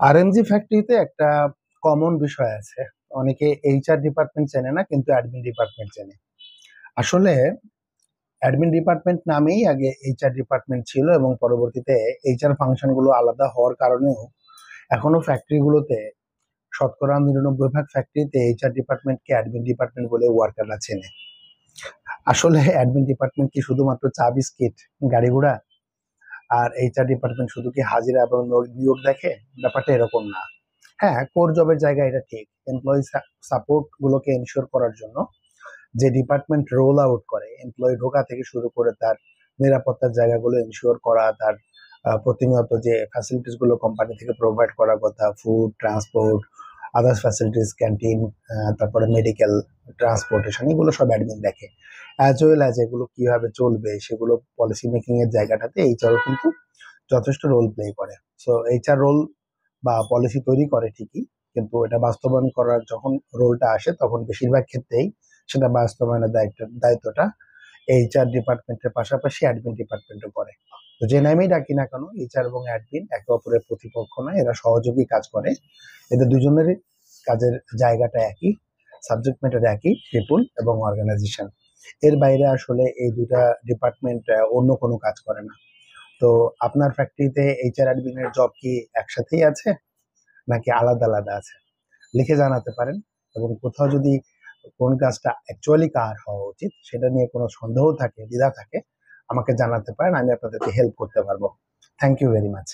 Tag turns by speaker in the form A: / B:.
A: RMG ফ্যাক্টরিতে একটা common বিষয় আছে। অনেকে এইচআর ডিপার্টমেন্ট চেনে না, কিন্তু অ্যাডমিন ডিপার্টমেন্ট চেনে। আসলে অ্যাডমিন ডিপার্টমেন্ট নামেই আগে এইচআর ডিপার্টমেন্ট ছিল, এবং পরবর্তীতে এইচআর ফাংশন গুলো আলাদা হওয়ার কারণেও এখনো ফ্যাক্টরিগুলোতে শতকরা 99% ফ্যাক্টরিতে এইচআর ডিপার্টমেন্টকে অ্যাডমিন ডিপার্টমেন্ট বলে ওয়ার্কাররা চেনে। আসলে অ্যাডমিন ডিপার্টমেন্ট কি শুধুমাত্র চা বিস্কিট, গাড়ি ঘোড়া, আর এইচআর ডিপার্টমেন্ট শুধু কি হাজিরা এবং নিয়োগ দেখে? ব্যাপারটা এরকম না। হ্যাঁ, কোর জবের জায়গা এটা ঠিক। এমপ্লয়ি সাপোর্ট গুলোকে এনশিওর করার জন্য যে ডিপার্টমেন্ট রোল আউট করে, এমপ্লয়ি ঢোকা থেকে শুরু করে তার নিরাপত্তার জায়গাগুলো এনশিওর করা, তার প্রতিনিয়ত যে ফ্যাসিলিটিস গুলো কোম্পানি থেকে প্রোভাইড করার কথা, food, transport, others facilities, canteen, তারপরে মেডিকেল, ট্রান্সপোর্টেশন, এগুলো সব অ্যাডমিন দেখে। অ্যাজ ওয়েল অ্যাজ এগুলো কিভাবে চলবে সেগুলো পলিসি মেকিং এর জায়গাটাতে এইচআরও কিন্তু যথেষ্ট রোল প্লে করে। সো এইচআর রোল বা পলিসি তৈরি করে ঠিকই, কিন্তু এটা বাস্তবায়ন করার যখন রোলটা আসে তখন বেশিরভাগ ক্ষেত্রেই সেটা বাস্তবায়নের দায়িত্বটা এইচআর ডিপার্টমেন্টের পাশাপাশি অ্যাডমিন ডিপার্টমেন্টও করে। তো যে নামেই ডাকি না কেন, এইচআর এবং অ্যাডমিন একে অপরের প্রতিপক্ষ নয়, এরা সহযোগী কাজ করে। এদের দুজনেরই কাজের জায়গাটা একই, সাবজেক্ট ম্যাটার একই, পিপুল এবং অর্গানাইজেশন। এর বাইরে আসলে এই দুটা ডিপার্টমেন্ট অন্য কোনো কাজ করে না। তো আপনার ফ্যাক্টরিতে এইচআর অ্যাডমিনের জব কি একসাথেই আছে, নাকি আলাদা আলাদা আছে? লিখে জানাতে পারেন। এবং কোথাও যদি কোন কাজটা অ্যাকচুয়ালি কার হওয়া উচিত সেটা নিয়ে কোনো সন্দেহ থাকে, দ্বিধা থাকে, আমাকে জানাতে পারেন। আমি আপনাদেরকে হেল্প করতে পারবো। Thank you very much.